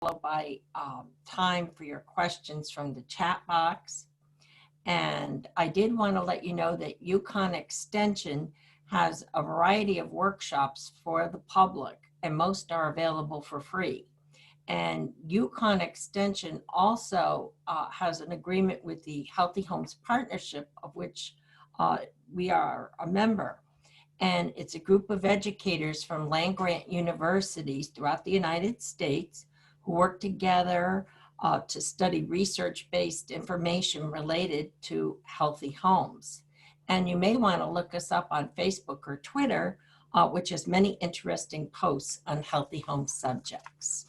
by time for your questions from the chat box. And I did want to let you know that UConn Extension has a variety of workshops for the public, and most are available for free. And UConn Extension also has an agreement with the Healthy Homes Partnership, of which we are a member. And it's a group of educators from land-grant universities throughout the United States who work together to study research-based information related to healthy homes. And you may want to look us up on Facebook or Twitter, which has many interesting posts on healthy home subjects.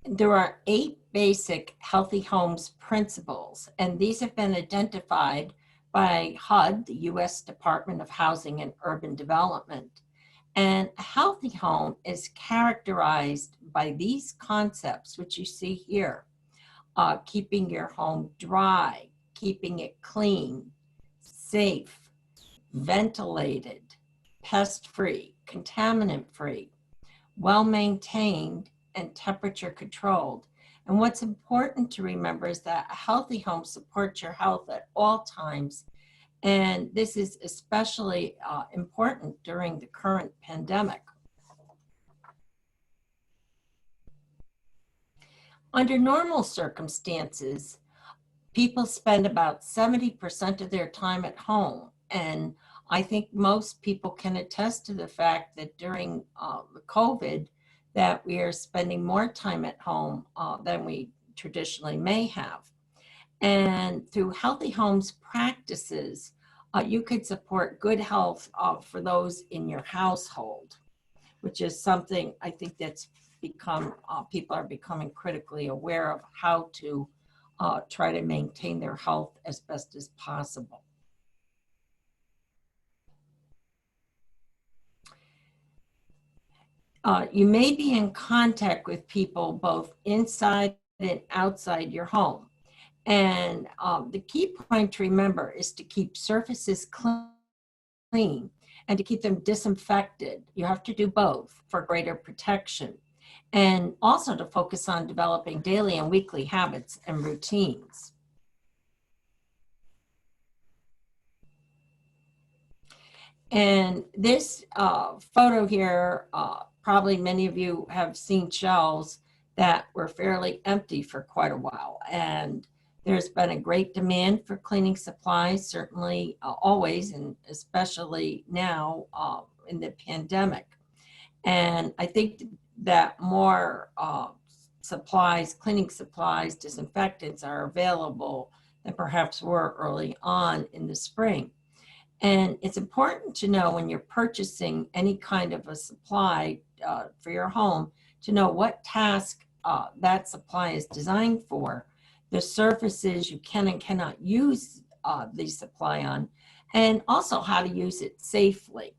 There are 8 basic healthy homes principles, and these have been identified by HUD, the U.S. Department of Housing and Urban Development. And a healthy home is characterized by these concepts, which you see here: keeping your home dry, keeping it clean, safe, ventilated, pest-free, contaminant-free, well-maintained, and temperature controlled. And what's important to remember is that a healthy home supports your health at all times. And this is especially important during the current pandemic. Under normal circumstances, people spend about 70% of their time at home. And I think most people can attest to the fact that during COVID, that we are spending more time at home than we traditionally may have. And through Healthy Homes practices, you could support good health for those in your household, which is something I think that's become, people are becoming critically aware of how to try to maintain their health as best as possible. You may be in contact with people both inside and outside your home. And the key point to remember is to keep surfaces clean and to keep them disinfected. You have to do both for greater protection. And also to focus on developing daily and weekly habits and routines. And this photo here, probably many of you have seen shelves that were fairly empty for quite a while. And there's been a great demand for cleaning supplies, certainly always, and especially now in the pandemic. And I think that more supplies, cleaning supplies, disinfectants are available than perhaps were early on in the spring. And it's important to know when you're purchasing any kind of a supply for your home to know what task that supply is designed for, the surfaces you can and cannot use the supply on, and also how to use it safely.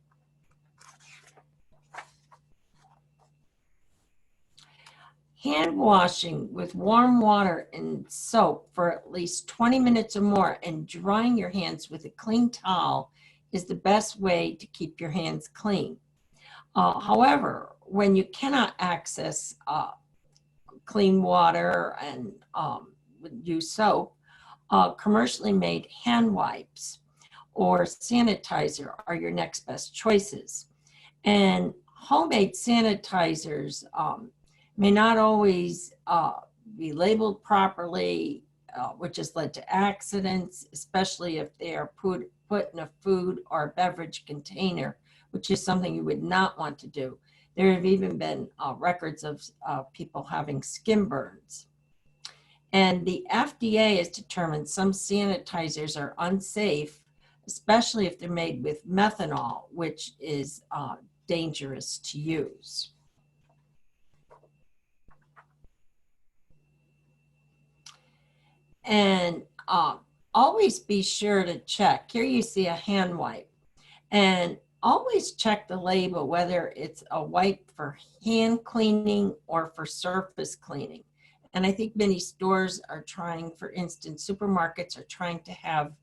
Hand washing with warm water and soap for at least 20 minutes or more and drying your hands with a clean towel is the best way to keep your hands clean. However, when you cannot access clean water and use soap, commercially made hand wipes or sanitizer are your next best choices. And homemade sanitizers may not always be labeled properly, which has led to accidents, especially if they are put in a food or beverage container, which is something you would not want to do. There have even been records of people having skin burns. And the FDA has determined some sanitizers are unsafe, especially if they're made with methanol, which is dangerous to use. And always be sure to check. Here you see a hand wipe. And always check the label, whether it's a wipe for hand cleaning or for surface cleaning. And I think many stores are trying, for instance, supermarkets are trying to have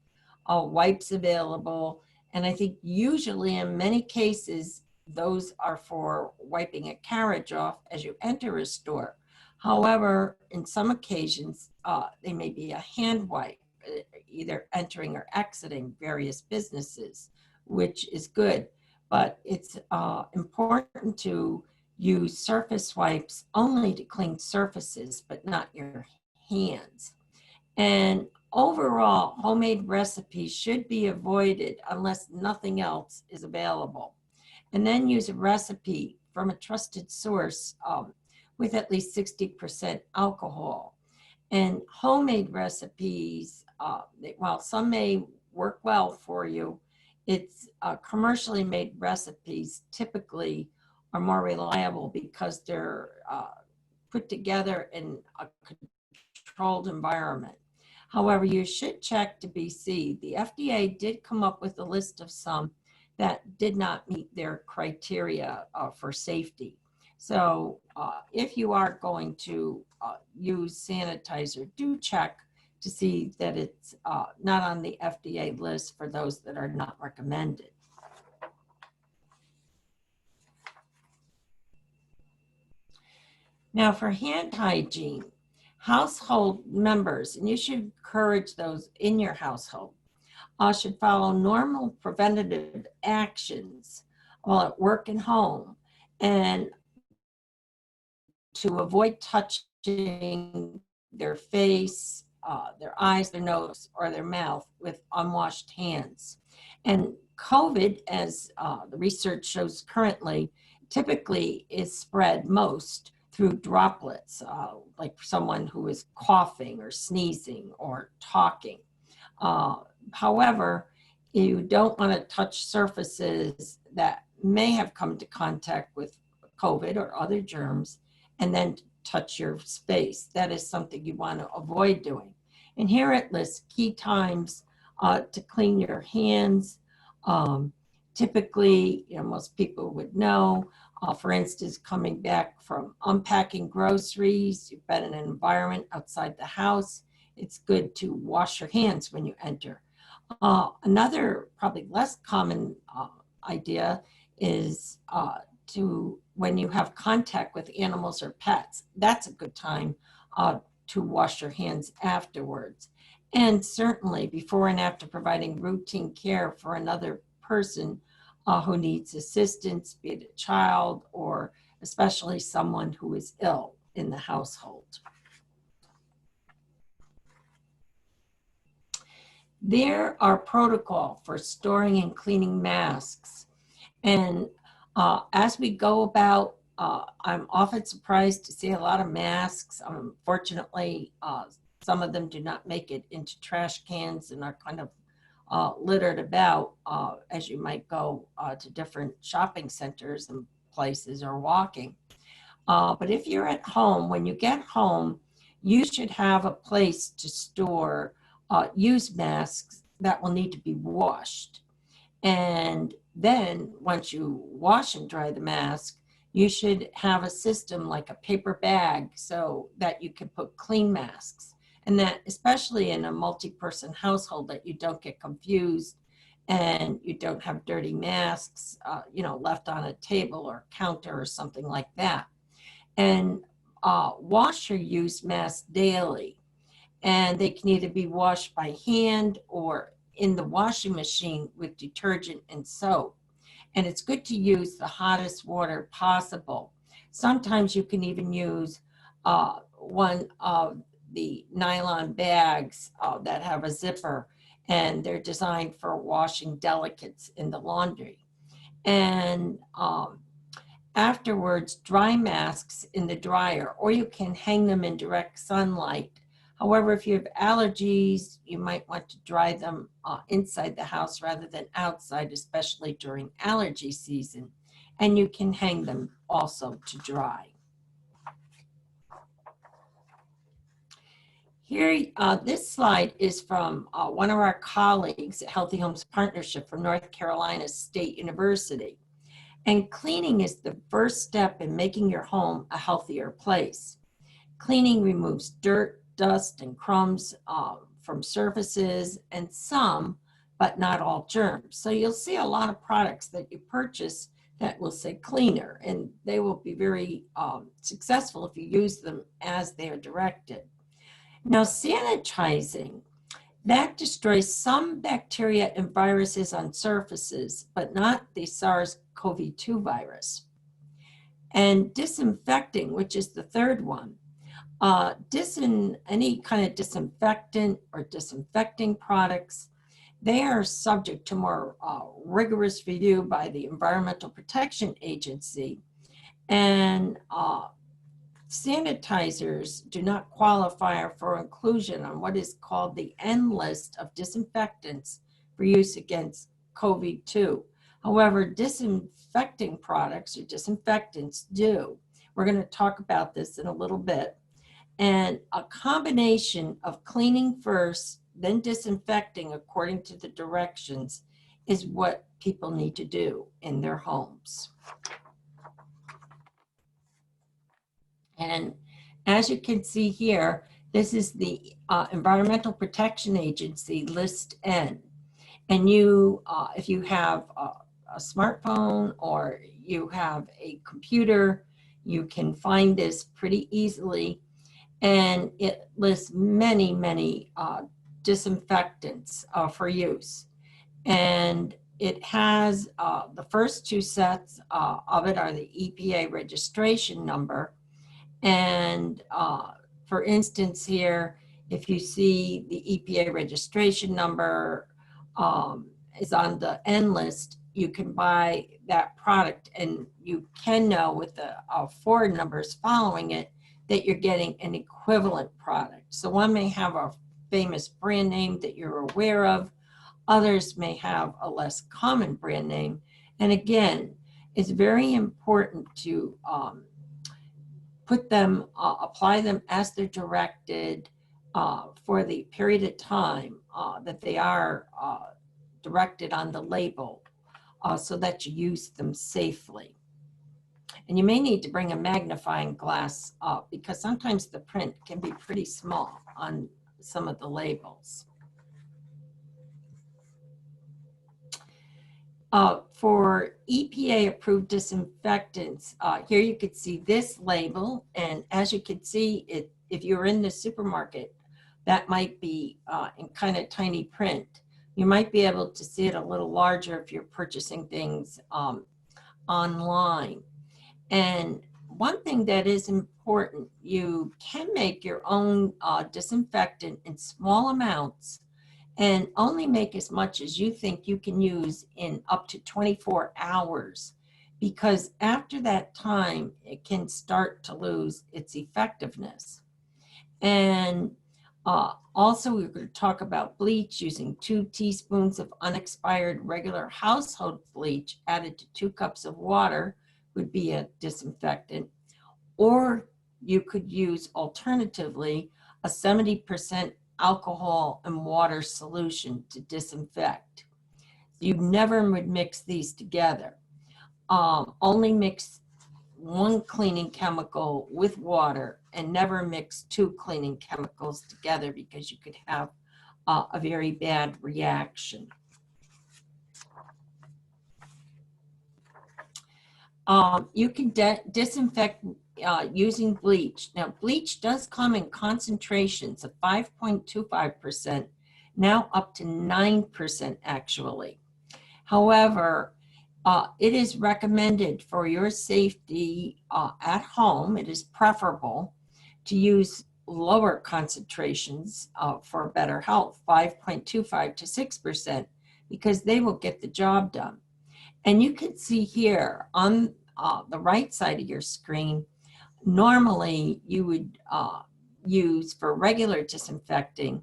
wipes available. And I think usually in many cases, those are for wiping a carriage off as you enter a store. However, in some occasions, they may be a hand wipe, either entering or exiting various businesses, which is good. But it's important to use surface wipes only to clean surfaces, but not your hands. And overall, homemade recipes should be avoided unless nothing else is available. And then use a recipe from a trusted source with at least 60% alcohol. And homemade recipes, while some may work well for you, it's commercially made recipes typically are more reliable because they're put together in a controlled environment. However, you should check to BC. The FDA did come up with a list of some that did not meet their criteria for safety. So if you are going to use sanitizer, do check to see that it's not on the FDA list for those that are not recommended. Now for hand hygiene, household members, and you should encourage those in your household, should follow normal preventative actions while at work and home, and to avoid touching their face, their eyes, their nose, or their mouth with unwashed hands. And COVID, as the research shows currently, typically is spread most through droplets, like someone who is coughing or sneezing or talking. However, you don't want to touch surfaces that may have come into contact with COVID or other germs and then touch your space. That is something you want to avoid doing. And here it lists key times to clean your hands. Typically, most people would know, for instance, coming back from unpacking groceries, you've been in an environment outside the house, it's good to wash your hands when you enter. Another probably less common idea is when you have contact with animals or pets, that's a good time to wash your hands afterwards. And certainly before and after providing routine care for another person who needs assistance, be it a child or especially someone who is ill in the household. There are protocols for storing and cleaning masks. And as we go about, I'm often surprised to see a lot of masks. Unfortunately, some of them do not make it into trash cans and are kind of littered about as you might go to different shopping centers and places or walking. But if you're at home, when you get home, you should have a place to store used masks that will need to be washed. And then once you wash and dry the mask, you should have a system like a paper bag so that you can put clean masks. And that especially in a multi-person household, that you don't get confused and you don't have dirty masks, left on a table or counter or something like that. And wash your used masks daily. And they can either be washed by hand or in the washing machine with detergent and soap. And it's good to use the hottest water possible. Sometimes you can even use one of the nylon bags that have a zipper, and they're designed for washing delicates in the laundry. And afterwards, dry masks in the dryer, or you can hang them in direct sunlight. However, if you have allergies, you might want to dry them inside the house rather than outside, especially during allergy season. And you can hang them also to dry. Here, this slide is from one of our colleagues at Healthy Homes Partnership from North Carolina State University. And cleaning is the first step in making your home a healthier place. Cleaning removes dirt, dust, and crumbs from surfaces, and some, but not all, germs. So you'll see a lot of products that you purchase that will say cleaner, and they will be very successful if you use them as they are directed. Now, sanitizing, that destroys some bacteria and viruses on surfaces, but not the SARS-CoV-2 virus. And disinfecting, which is the third one, any kind of disinfectant or disinfecting products, they are subject to more rigorous review by the Environmental Protection Agency. And sanitizers do not qualify for inclusion on what is called the N list of disinfectants for use against COVID-2. However, disinfecting products or disinfectants do. We're going to talk about this in a little bit. And a combination of cleaning first, then disinfecting according to the directions is what people need to do in their homes. And as you can see here, this is the Environmental Protection Agency List N. And you, if you have a smartphone or you have a computer, you can find this pretty easily. And it lists many, many disinfectants for use. And it has the first two sets of it are the EPA registration number. And for instance here, if you see the EPA registration number is on the N list, you can buy that product and you can know with the forward numbers following it that you're getting an equivalent product. So one may have a famous brand name that you're aware of. Others may have a less common brand name. And again, it's very important to put them, apply them as they're directed for the period of time that they are directed on the label so that you use them safely. And you may need to bring a magnifying glass up because sometimes the print can be pretty small on some of the labels. For EPA-approved disinfectants, here you could see this label, and as you can see, if you're in the supermarket, that might be in kind of tiny print. You might be able to see it a little larger if you're purchasing things online. And one thing that is important, you can make your own disinfectant in small amounts and only make as much as you think you can use in up to 24 hours, because after that time, it can start to lose its effectiveness. And also, we're going to talk about bleach. Using 2 teaspoons of unexpired regular household bleach added to 2 cups of water would be a disinfectant. Or you could use alternatively a 70% alcohol and water solution to disinfect. You never would mix these together. Only mix 1 cleaning chemical with water and never mix 2 cleaning chemicals together because you could have a very bad reaction. You can disinfect using bleach. Now, bleach does come in concentrations of 5.25%, now up to 9% actually. However, it is recommended for your safety at home. It is preferable to use lower concentrations for better health, 5.25 to 6%, because they will get the job done. And you can see here on the right side of your screen, normally you would use for regular disinfecting,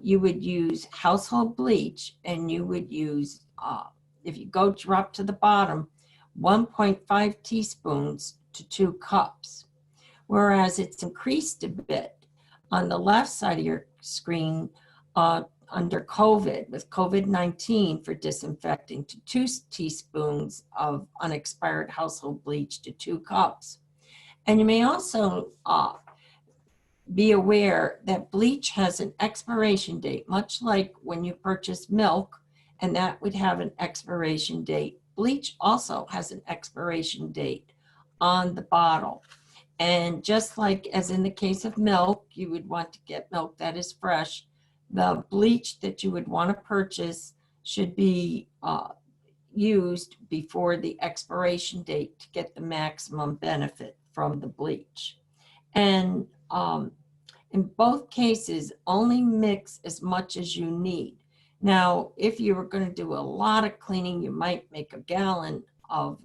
you would use household bleach, and you would use, if you go drop to the bottom, 1.5 teaspoons to 2 cups. Whereas it's increased a bit on the left side of your screen under COVID, with COVID-19 for disinfecting, to 2 teaspoons of unexpired household bleach to 2 cups. And you may also be aware that bleach has an expiration date, much like when you purchase milk, and that would have an expiration date. Bleach also has an expiration date on the bottle. And just like as in the case of milk, you would want to get milk that is fresh. The bleach that you would want to purchase should be used before the expiration date to get the maximum benefit from the bleach. And in both cases, only mix as much as you need. Now, if you were going to do a lot of cleaning, you might make a gallon of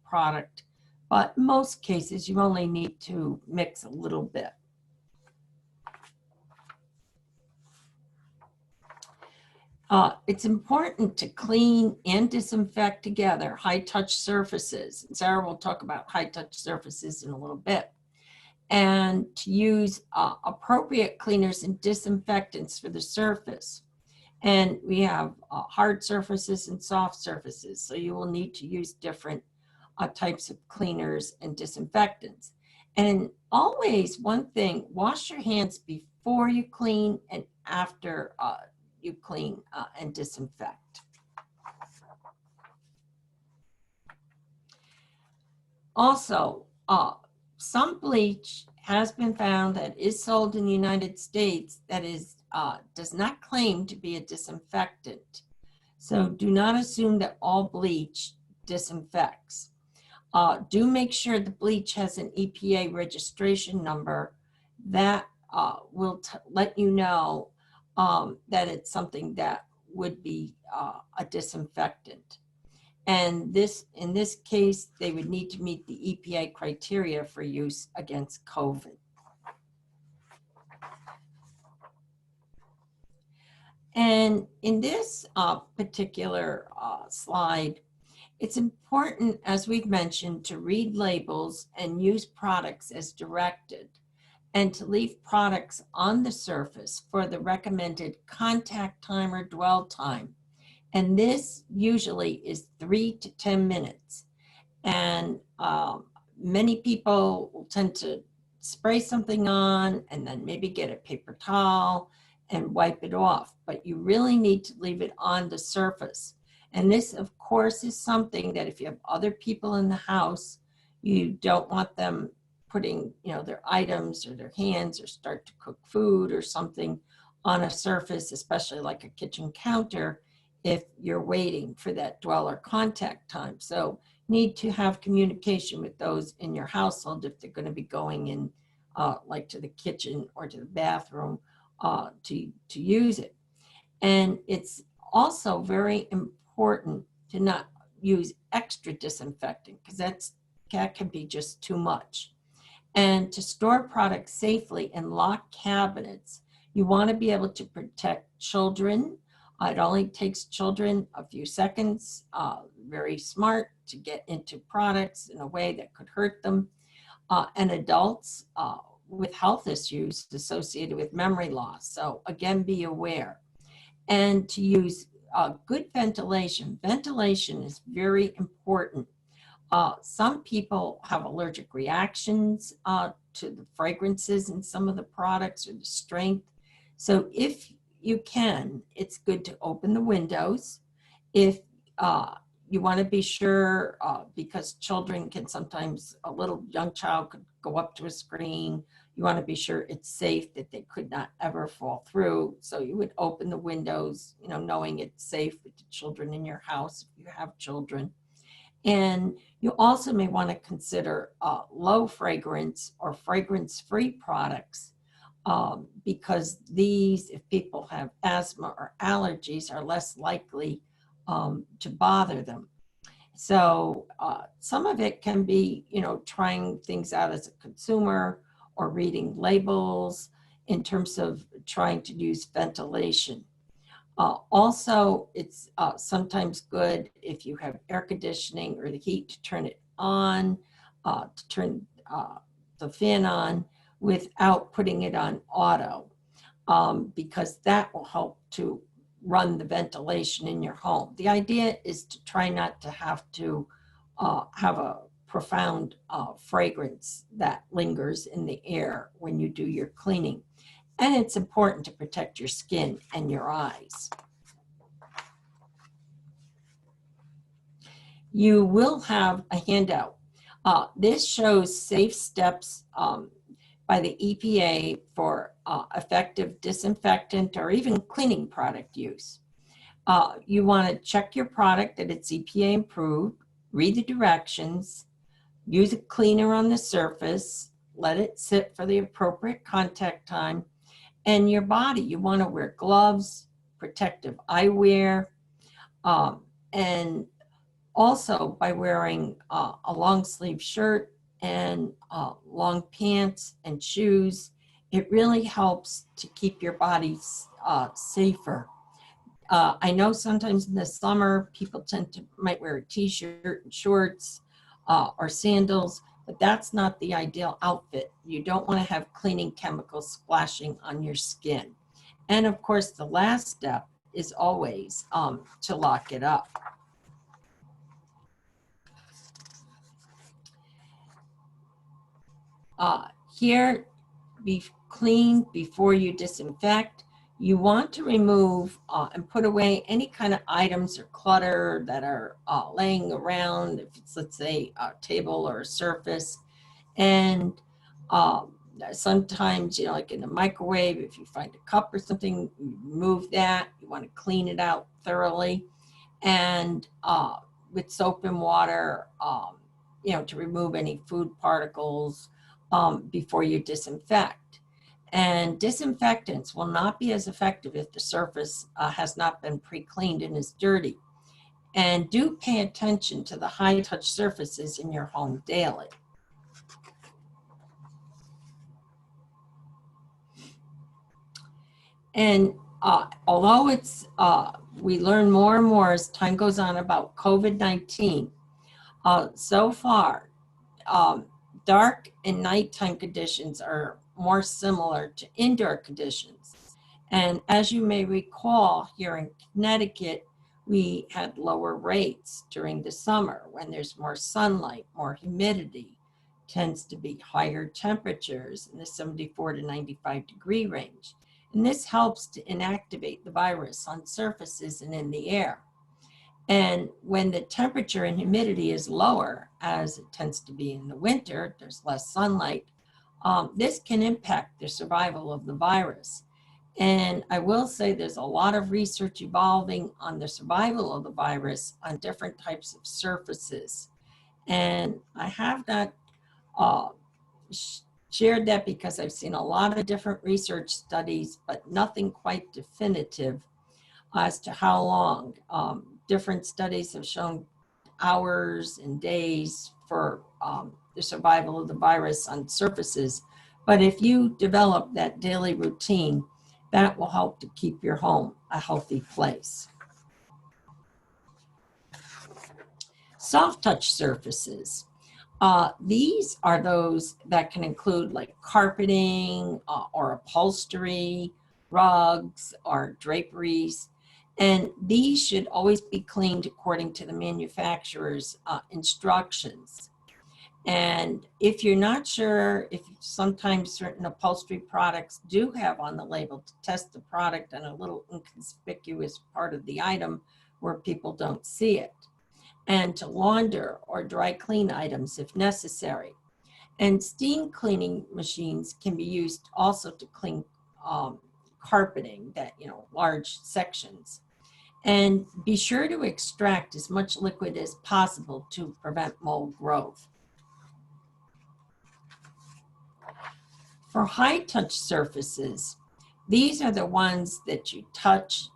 product, but in most cases, you only need to mix a little bit. It's important to clean and disinfect together high-touch surfaces. Sarah will talk about high-touch surfaces in a little bit. And to use appropriate cleaners and disinfectants for the surface. And we have hard surfaces and soft surfaces, so you will need to use different types of cleaners and disinfectants. And always, one thing, wash your hands before you clean and after you clean and disinfect. Also, some bleach has been found that is sold in the United States that is does not claim to be a disinfectant. So do not assume that all bleach disinfects. Do make sure the bleach has an EPA registration number that will let you know that it's something that would be a disinfectant. And in this case, they would need to meet the EPA criteria for use against COVID. And in this particular slide, it's important, as we've mentioned, to read labels and use products as directed, and to leave products on the surface for the recommended contact time or dwell time. And this usually is 3 to 10 minutes. And many people will tend to spray something on and then maybe get a paper towel and wipe it off. But you really need to leave it on the surface. And this, of course, is something that if you have other people in the house, you don't want them putting, their items or their hands or start to cook food or something on a surface, especially like a kitchen counter, if you're waiting for that dwell or contact time. So need to have communication with those in your household if they're going to be going in like to the kitchen or to the bathroom to use it. And it's also very important to not use extra disinfectant because that can be just too much. And to store products safely in locked cabinets, you want to be able to protect children. It only takes children a few seconds, very smart, to get into products in a way that could hurt them, and adults with health issues associated with memory loss. So again, be aware. And to use good ventilation. Ventilation is very important. Some people have allergic reactions to the fragrances in some of the products or the strength. So if you can, it's good to open the windows. If you want to be sure, because children can sometimes, a little young child could go up to a screen. You want to be sure it's safe, that they could not ever fall through. So you would open the windows, knowing it's safe with the children in your house if you have children. And you also may want to consider low fragrance or fragrance-free products because these, if people have asthma or allergies, are less likely to bother them. So some of it can be, trying things out as a consumer or reading labels in terms of trying to use ventilation. Also, it's sometimes good if you have air conditioning or the heat to turn it on, to turn the fan on without putting it on auto, because that will help to run the ventilation in your home. The idea is to try not to have to have a profound fragrance that lingers in the air when you do your cleaning. And it's important to protect your skin and your eyes. You will have a handout. This shows safe steps by the EPA for effective disinfectant or even cleaning product use. You want to check your product that it's EPA approved, read the directions, use a cleaner on the surface, let it sit for the appropriate contact time, and your body. You want to wear gloves, protective eyewear, and also by wearing a long sleeve shirt and long pants and shoes. It really helps to keep your body safer. I know sometimes in the summer people might wear a t-shirt and shorts or sandals, but that's not the ideal outfit. You don't want to have cleaning chemicals splashing on your skin. And of course, the last step is always to lock it up. Here, be clean before you disinfect. You want to remove and put away any kind of items or clutter that are laying around, if it's, let's say, a table or a surface. And sometimes, you know, like in the microwave, if you find a cup or something, you remove that. You want to clean it out thoroughly. And with soap and water, you know, to remove any food particles before you disinfect. And disinfectants will not be as effective if the surface has not been pre-cleaned and is dirty. And do pay attention to the high-touch surfaces in your home daily. And although it's, we learn more and more as time goes on about COVID-19, so far, dark and nighttime conditions are more similar to indoor conditions. And as you may recall, here in Connecticut, we had lower rates during the summer when there's more sunlight, more humidity, tends to be higher temperatures in the 74 to 95 degree range. And this helps to inactivate the virus on surfaces and in the air. And when the temperature and humidity is lower, as it tends to be in the winter, there's less sunlight, this can impact the survival of the virus. And I will say there's a lot of research evolving on the survival of the virus on different types of surfaces. And I have not shared that because I've seen a lot of different research studies, but nothing quite definitive as to how long. Different studies have shown hours and days for the survival of the virus on surfaces. But if you develop that daily routine, that will help to keep your home a healthy place. Soft touch surfaces. These are those that can include like carpeting or upholstery, rugs or draperies. And these should always be cleaned according to the manufacturer's instructions. And if you're not sure, if sometimes certain upholstery products do have on the label to test the product on a little inconspicuous part of the item where people don't see it, and to launder or dry clean items if necessary. And steam cleaning machines can be used also to clean carpeting, that, you know, large sections. And be sure to extract as much liquid as possible to prevent mold growth. For high touch surfaces, these are the ones that you touch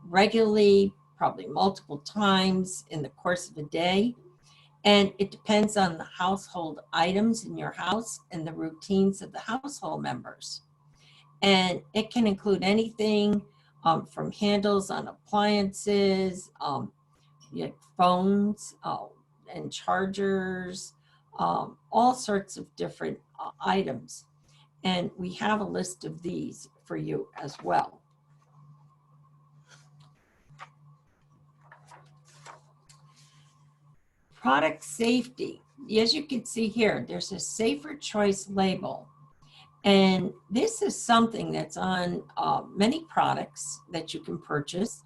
regularly, probably multiple times in the course of a day. And it depends on the household items in your house and the routines of the household members. And it can include anything from handles on appliances, phones and chargers, all sorts of different items. And we have a list of these for you as well. Product safety. as you can see here, there's a safer choice label. And this is something that's on many products that you can purchase.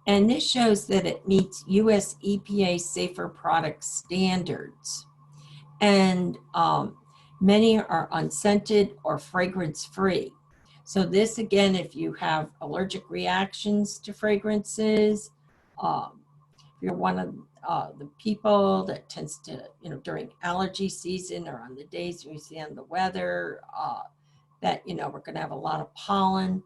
And this shows that it meets US EPA safer product standards. And many are unscented or fragrance free. So this, again, if you have allergic reactions to fragrances, if you're one of the people that tends to, during allergy season or on the days we see on the weather, that, we're going to have a lot of pollen,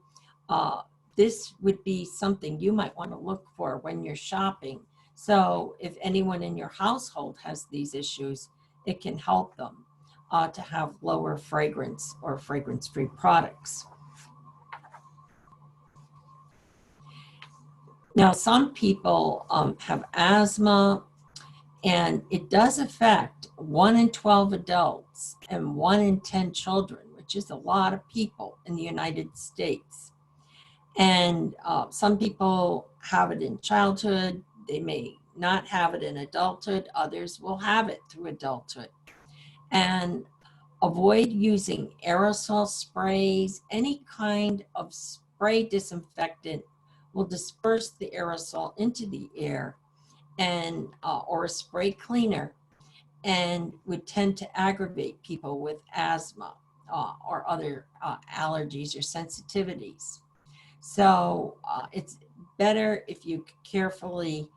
this would be something you might want to look for when you're shopping. So if anyone in your household has these issues, it can help them to have lower fragrance or fragrance-free products. Now, some people have asthma, and it does affect 1 in 12 adults and 1 in 10 children, which is a lot of people in the United States. And some people have it in childhood. They may not have it in adulthood. Others will have it through adulthood. And avoid using aerosol sprays. Any kind of spray disinfectant will disperse the aerosol into the air, and or a spray cleaner, and would tend to aggravate people with asthma or other allergies or sensitivities. So it's better if you carefully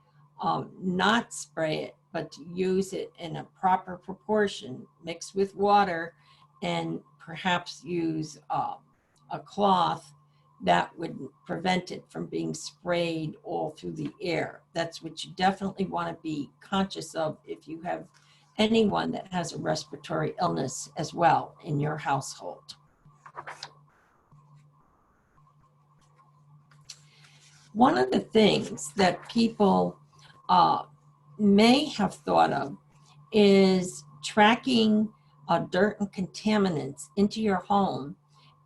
not spray it, but to use it in a proper proportion, mix with water, and perhaps use a cloth that would prevent it from being sprayed all through the air. That's what you definitely want to be conscious of if you have anyone that has a respiratory illness as well in your household. One of the things that people may have thought of is tracking dirt and contaminants into your home.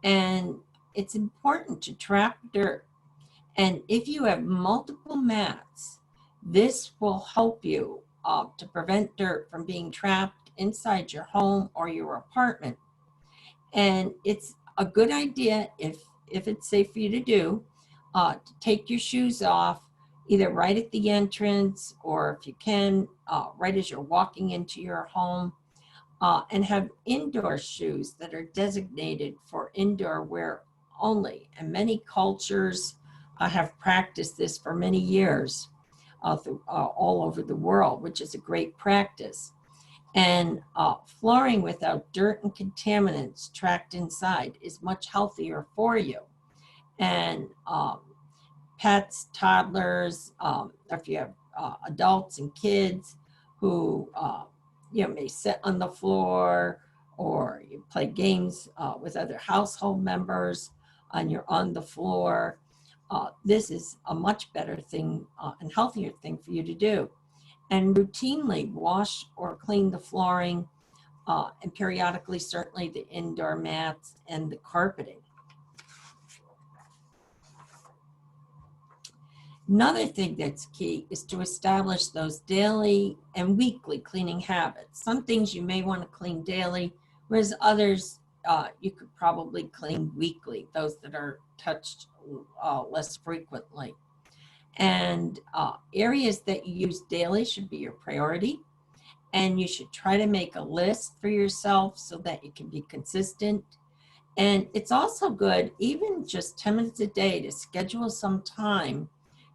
And it's important to trap dirt. And if you have multiple mats, this will help you to prevent dirt from being trapped inside your home or your apartment. And it's a good idea, if it's safe for you to do, to take your shoes off either right at the entrance, or if you can, right as you're walking into your home, and have indoor shoes that are designated for indoor wear only. And many cultures have practiced this for many years all over the world, which is a great practice. And flooring without dirt and contaminants trapped inside is much healthier for you. And pets, toddlers, if you have adults and kids who may sit on the floor, or you play games with other household members and you're on the floor, this is a much better thing and healthier thing for you to do. And routinely wash or clean the flooring, and periodically, certainly, the indoor mats and the carpeting. Another thing that's key is to establish those daily and weekly cleaning habits. Some things you may want to clean daily, whereas others you could probably clean weekly, those that are touched less frequently. And areas that you use daily should be your priority. And you should try to make a list for yourself so that you can be consistent. And it's also good, even just 10 minutes a day, to schedule some time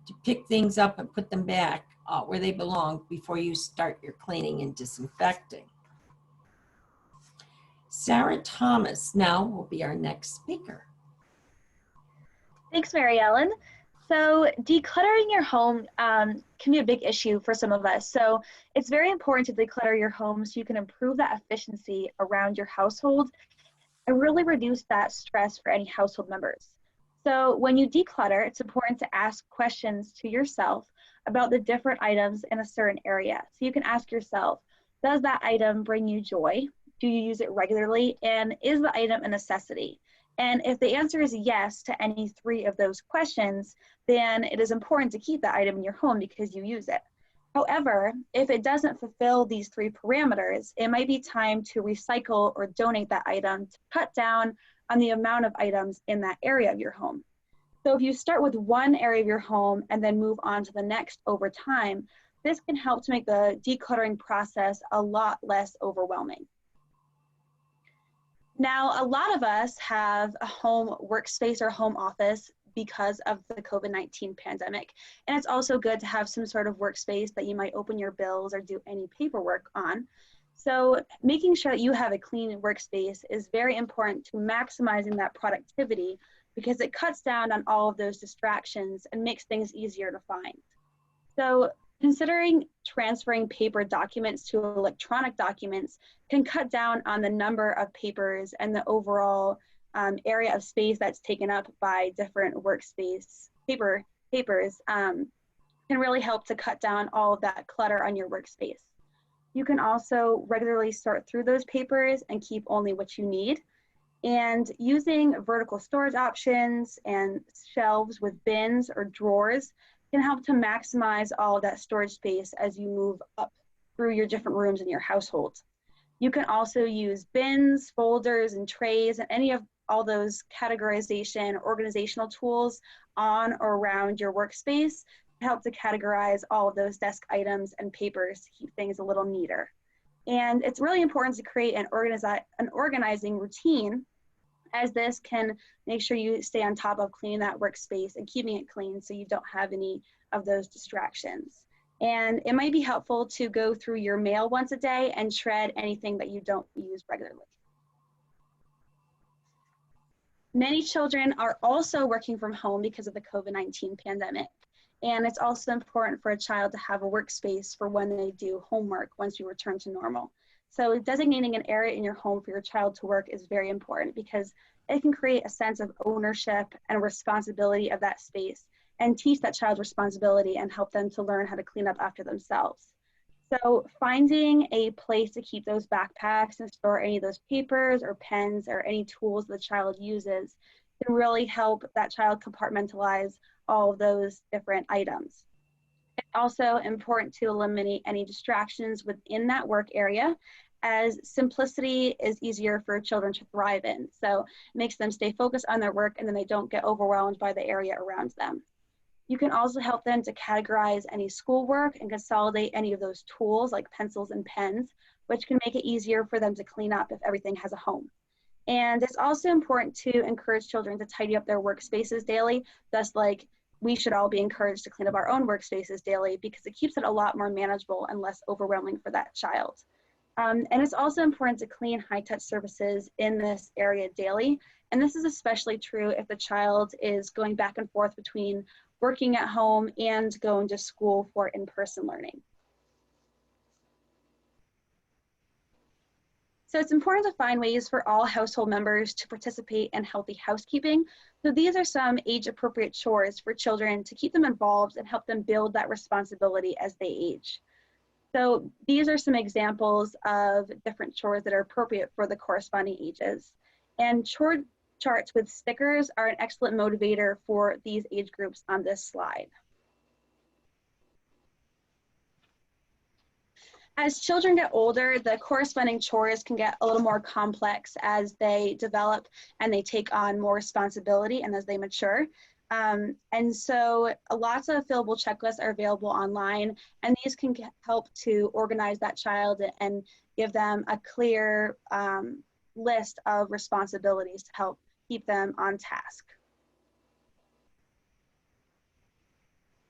to pick things up and put them back where they belong before you start your cleaning and disinfecting. Sarah Thomas now will be our next speaker. Thanks, Mary Ellen. So decluttering your home can be a big issue for some of us. So it's very important to declutter your home so you can improve that efficiency around your household and really reduce that stress for any household members. So when you declutter, it's important to ask questions to yourself about the different items in a certain area. So you can ask yourself, does that item bring you joy? Do you use it regularly? And is the item a necessity? And if the answer is yes to any 3 of those questions, then it is important to keep that item in your home because you use it. However, if it doesn't fulfill these three parameters, it might be time to recycle or donate that item to cut down on the amount of items in that area of your home. So if you start with one area of your home and then move on to the next over time, this can help to make the decluttering process a lot less overwhelming. Now, a lot of us have a home workspace or home office because of the COVID-19 pandemic. And it's also good to have some sort of workspace that you might open your bills or do any paperwork on. So making sure that you have a clean workspace is very important to maximizing that productivity, because it cuts down on all of those distractions and makes things easier to find. So considering transferring paper documents to electronic documents can cut down on the number of papers and the overall area of space that's taken up by different workspace papers can really help to cut down all of that clutter on your workspace. You can also regularly sort through those papers and keep only what you need. And using vertical storage options and shelves with bins or drawers can help to maximize all of that storage space as you move up through your different rooms in your household. You can also use bins, folders, and trays, and any of all those categorization, organizational tools on or around your workspace to help to categorize all of those desk items and papers to keep things a little neater. And it's really important to create an organizing routine, as this can make sure you stay on top of cleaning that workspace and keeping it clean so you don't have any of those distractions. And it might be helpful to go through your mail once a day and shred anything that you don't use regularly. Many children are also working from home because of the COVID-19 pandemic. And it's also important for a child to have a workspace for when they do homework once you return to normal. So designating an area in your home for your child to work is very important, because it can create a sense of ownership and responsibility of that space and teach that child responsibility and help them to learn how to clean up after themselves. So finding a place to keep those backpacks and store any of those papers or pens or any tools the child uses can really help that child compartmentalize all of those different items. It's also important to eliminate any distractions within that work area, as simplicity is easier for children to thrive in. So it makes them stay focused on their work and then they don't get overwhelmed by the area around them. You can also help them to categorize any schoolwork and consolidate any of those tools like pencils and pens, which can make it easier for them to clean up if everything has a home. And it's also important to encourage children to tidy up their workspaces daily, just like we should all be encouraged to clean up our own workspaces daily, because it keeps it a lot more manageable and less overwhelming for that child. And it's also important to clean high-touch surfaces in this area daily. And this is especially true if the child is going back and forth between working at home and going to school for in-person learning. So it's important to find ways for all household members to participate in healthy housekeeping. So these are some age-appropriate chores for children to keep them involved and help them build that responsibility as they age. So these are some examples of different chores that are appropriate for the corresponding ages. And chore charts with stickers are an excellent motivator for these age groups on this slide. As children get older, the corresponding chores can get a little more complex as they develop and they take on more responsibility and as they mature. And so lots of fillable checklists are available online, and these can help to organize that child and give them a clear list of responsibilities to help keep them on task.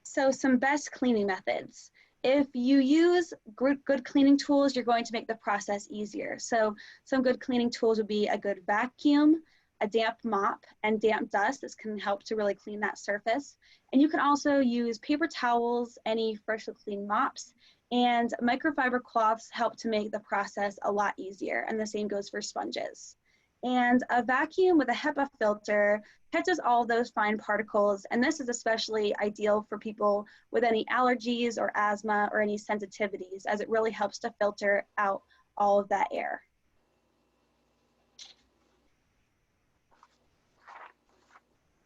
So some best cleaning methods. If you use good cleaning tools, you're going to make the process easier. So some good cleaning tools would be a good vacuum, a damp mop, and damp dust. This can help to really clean that surface. And you can also use paper towels, any freshly cleaned mops, and microfiber cloths help to make the process a lot easier. And the same goes for sponges. And a vacuum with a HEPA filter catches all those fine particles, and this is especially ideal for people with any allergies or asthma or any sensitivities, as it really helps to filter out all of that air.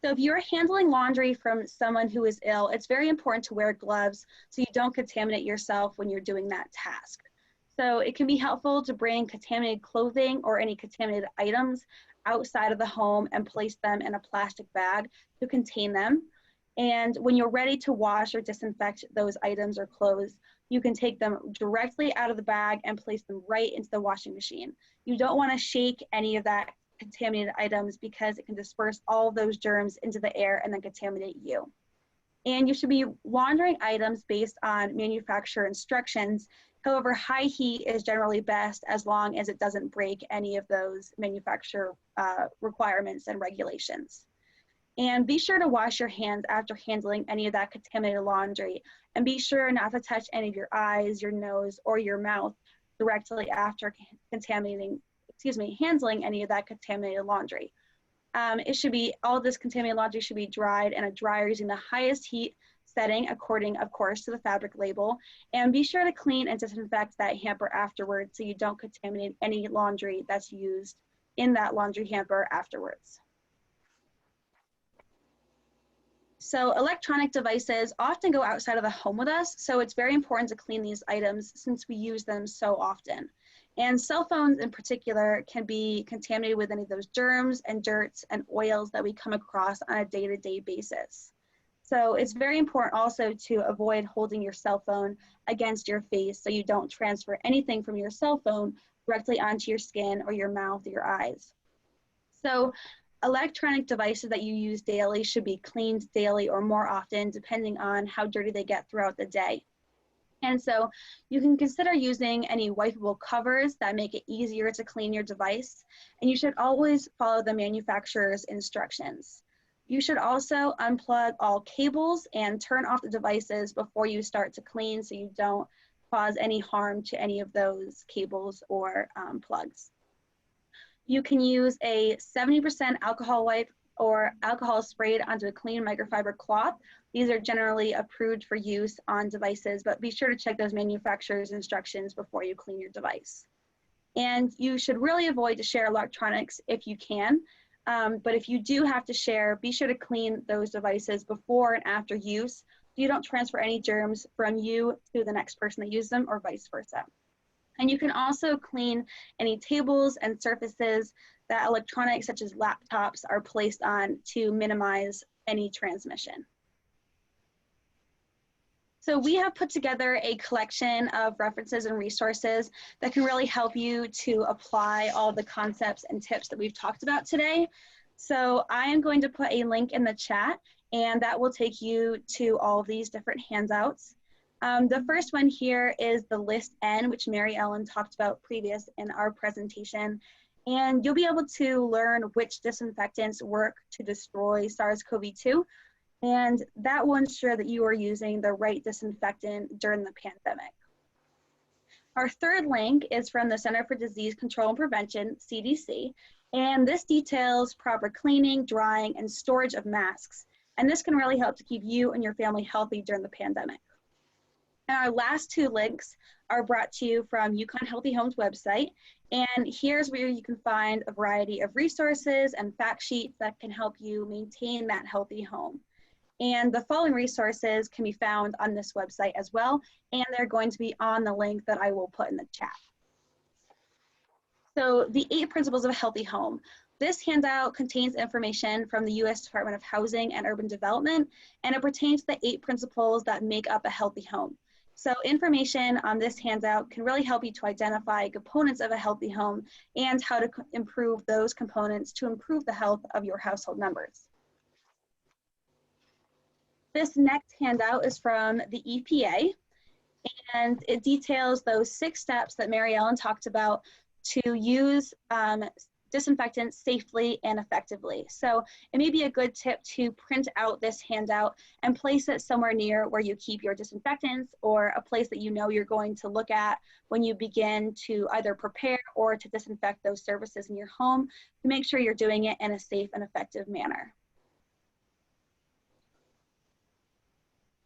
So if you're handling laundry from someone who is ill, it's very important to wear gloves so you don't contaminate yourself when you're doing that task. So it can be helpful to bring contaminated clothing or any contaminated items outside of the home and place them in a plastic bag to contain them. And when you're ready to wash or disinfect those items or clothes, you can take them directly out of the bag and place them right into the washing machine. You don't want to shake any of that contaminated items because it can disperse all of those germs into the air and then contaminate you. And you should be laundering items based on manufacturer instructions. However, high heat is generally best as long as it doesn't break any of those manufacturer requirements and regulations. And be sure to wash your hands after handling any of that contaminated laundry. And be sure not to touch any of your eyes, your nose, or your mouth directly after handling any of that contaminated laundry. All this contaminated laundry should be dried in a dryer using the highest heat setting according, of course, to the fabric label. And be sure to clean and disinfect that hamper afterwards so you don't contaminate any laundry that's used in that laundry hamper afterwards. So electronic devices often go outside of the home with us, so it's very important to clean these items since we use them so often. And cell phones in particular can be contaminated with any of those germs and dirts and oils that we come across on a day-to-day basis. So it's very important also to avoid holding your cell phone against your face so you don't transfer anything from your cell phone directly onto your skin or your mouth or your eyes. So electronic devices that you use daily should be cleaned daily or more often depending on how dirty they get throughout the day. And so you can consider using any wipeable covers that make it easier to clean your device, and you should always follow the manufacturer's instructions. You should also unplug all cables and turn off the devices before you start to clean so you don't cause any harm to any of those cables or plugs. You can use a 70% alcohol wipe or alcohol sprayed onto a clean microfiber cloth. These are generally approved for use on devices, but be sure to check those manufacturer's instructions before you clean your device. And you should really avoid to share electronics if you can, but if you do have to share, be sure to clean those devices before and after use so you don't transfer any germs from you to the next person that uses them or vice versa. And you can also clean any tables and surfaces that electronics such as laptops are placed on to minimize any transmission. So we have put together a collection of references and resources that can really help you to apply all the concepts and tips that we've talked about today. So I am going to put a link in the chat, and that will take you to all of these different handouts. The first one here is the list N, which Mary Ellen talked about previous in our presentation. And you'll be able to learn which disinfectants work to destroy SARS-CoV-2. And that will ensure that you are using the right disinfectant during the pandemic. Our third link is from the Center for Disease Control and Prevention, CDC. And this details proper cleaning, drying, and storage of masks. And this can really help to keep you and your family healthy during the pandemic. And our last two links are brought to you from UConn Healthy Homes website. And here's where you can find a variety of resources and fact sheets that can help you maintain that healthy home. And the following resources can be found on this website as well, and they're going to be on the link that I will put in the chat. So the 8 principles of a healthy home. This handout contains information from the U.S. Department of Housing and Urban Development, and it pertains to the 8 principles that make up a healthy home. So information on this handout can really help you to identify components of a healthy home and how to improve those components to improve the health of your household members. This next handout is from the EPA, and it details those 6 steps that Mary Ellen talked about to use disinfectants safely and effectively. So it may be a good tip to print out this handout and place it somewhere near where you keep your disinfectants, or a place that you know you're going to look at when you begin to either prepare or to disinfect those surfaces in your home to make sure you're doing it in a safe and effective manner.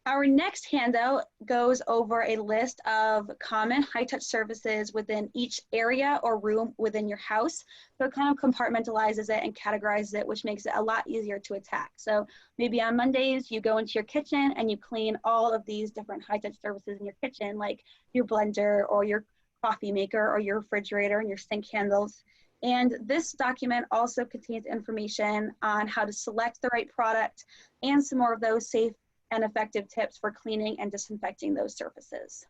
Our next handout goes over a list of common high-touch surfaces within each area or room within your house. So it kind of compartmentalizes it and categorizes it, which makes it a lot easier to attack. So maybe on Mondays, you go into your kitchen and you clean all of these different high-touch surfaces in your kitchen, like your blender or your coffee maker or your refrigerator and your sink handles. And this document also contains information on how to select the right product and some more of those safe and effective tips for cleaning and disinfecting those surfaces.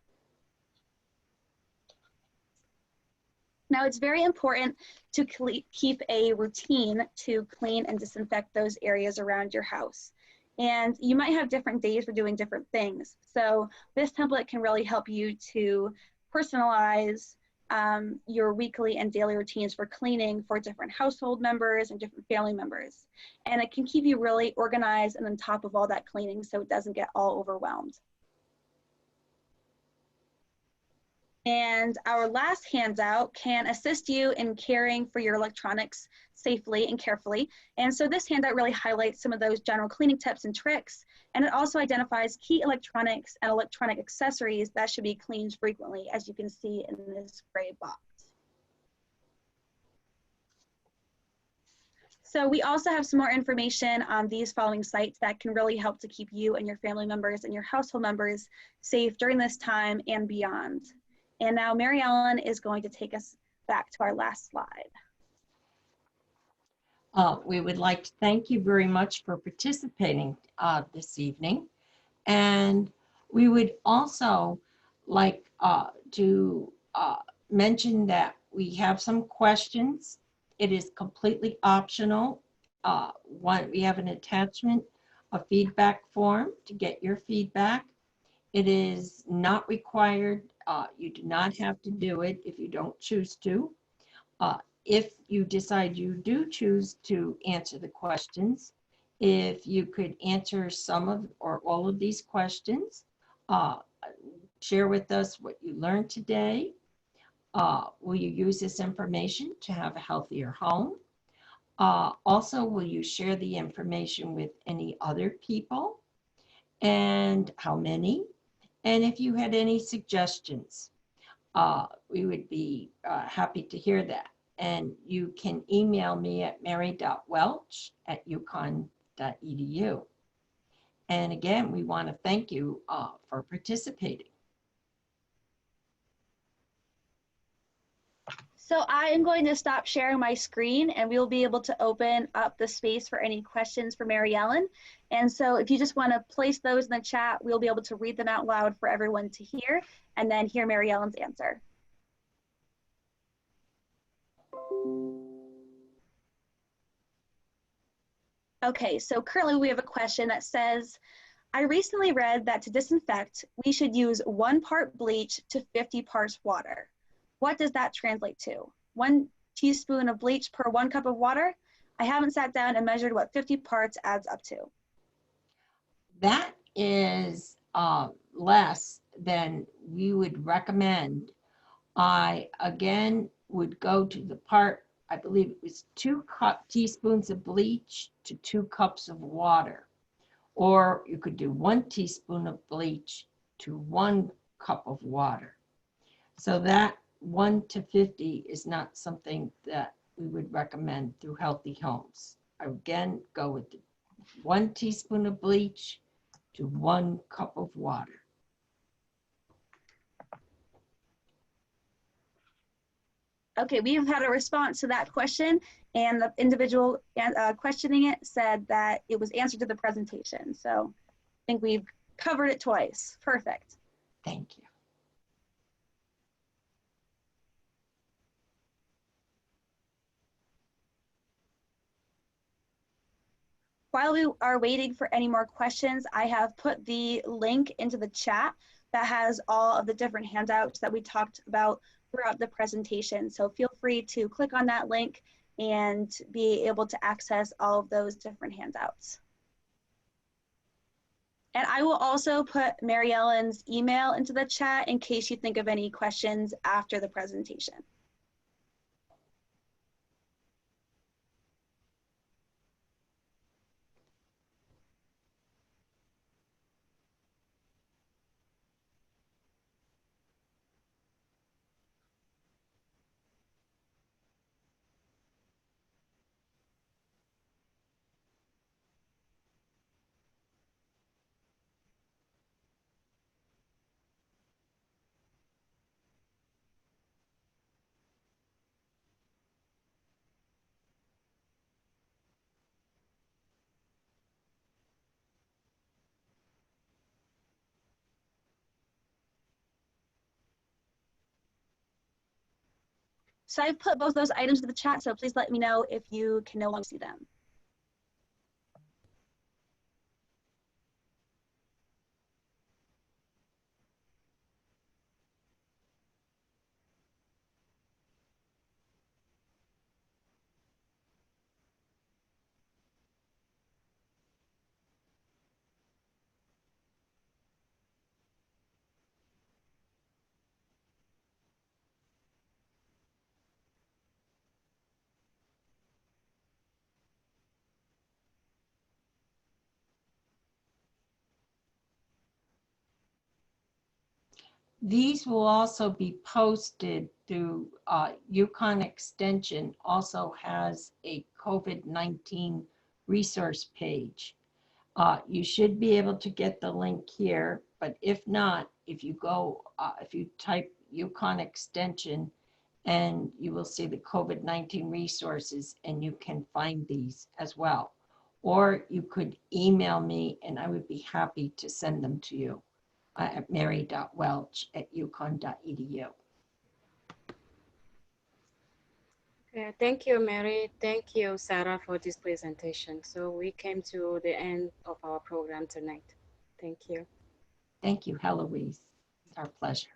Now, it's very important to keep a routine to clean and disinfect those areas around your house. And you might have different days for doing different things. So this template can really help you to personalize your weekly and daily routines for cleaning for different household members and different family members. And it can keep you really organized and on top of all that cleaning so it doesn't get all overwhelmed. And our last handout can assist you in caring for your electronics safely and carefully. And so this handout really highlights some of those general cleaning tips and tricks. And it also identifies key electronics and electronic accessories that should be cleaned frequently, as you can see in this gray box. So we also have some more information on these following sites that can really help to keep you and your family members and your household members safe during this time and beyond. And now Mary Ellen is going to take us back to our last slide. We would like to thank you very much for participating this evening. And we would also like to mention that we have some questions. It is completely optional. We have an attachment, a feedback form to get your feedback. It is not required. You do not have to do it if you don't choose to. If you decide you do choose to answer the questions, if you could answer some of or all of these questions, share with us what you learned today. Will you use this information to have a healthier home? Also, will you share the information with any other people? And how many? And if you had any suggestions, we would be happy to hear that. And you can email me at mary.welch@uconn.edu. And again, we want to thank you for participating. So I am going to stop sharing my screen and we'll be able to open up the space for any questions for Mary Ellen. And so if you just want to place those in the chat, we'll be able to read them out loud for everyone to hear and then hear Mary Ellen's answer. Okay, so currently we have a question that says, I recently read that to disinfect, we should use 1 part bleach to 50 parts water. What does that translate to? 1 teaspoon of bleach per 1 cup of water? I haven't sat down and measured what 50 parts adds up to. That is less than we would recommend. I, again, would go to the part, I believe it was 2 teaspoons of bleach to 2 cups of water. Or you could do 1 teaspoon of bleach to 1 cup of water. So that 1 to 50 is not something that we would recommend through Healthy Homes. I again go with the 1 teaspoon of bleach to 1 cup of water. Okay, we've had a response to that question, and the individual questioning it said that it was answered to the presentation. So I think we've covered it twice. Perfect. Thank you. While we are waiting for any more questions, I have put the link into the chat that has all of the different handouts that we talked about throughout the presentation. So feel free to click on that link and be able to access all of those different handouts. And I will also put Mary Ellen's email into the chat in case you think of any questions after the presentation. So I've put both those items in the chat, so please let me know if you can no longer see them. These will also be posted through Yukon Extension also has a COVID-19 resource page. You should be able to get the link here, but if not, if you go, if you type Yukon Extension, and you will see the COVID-19 resources, and you can find these as well. Or you could email me and I would be happy to send them to you at mary.welch@yukon.edu. Okay, thank you, Mary. Thank you, Sarah, for this presentation. So we came to the end of our program tonight. Thank you. Thank you, Heloise. It's our pleasure.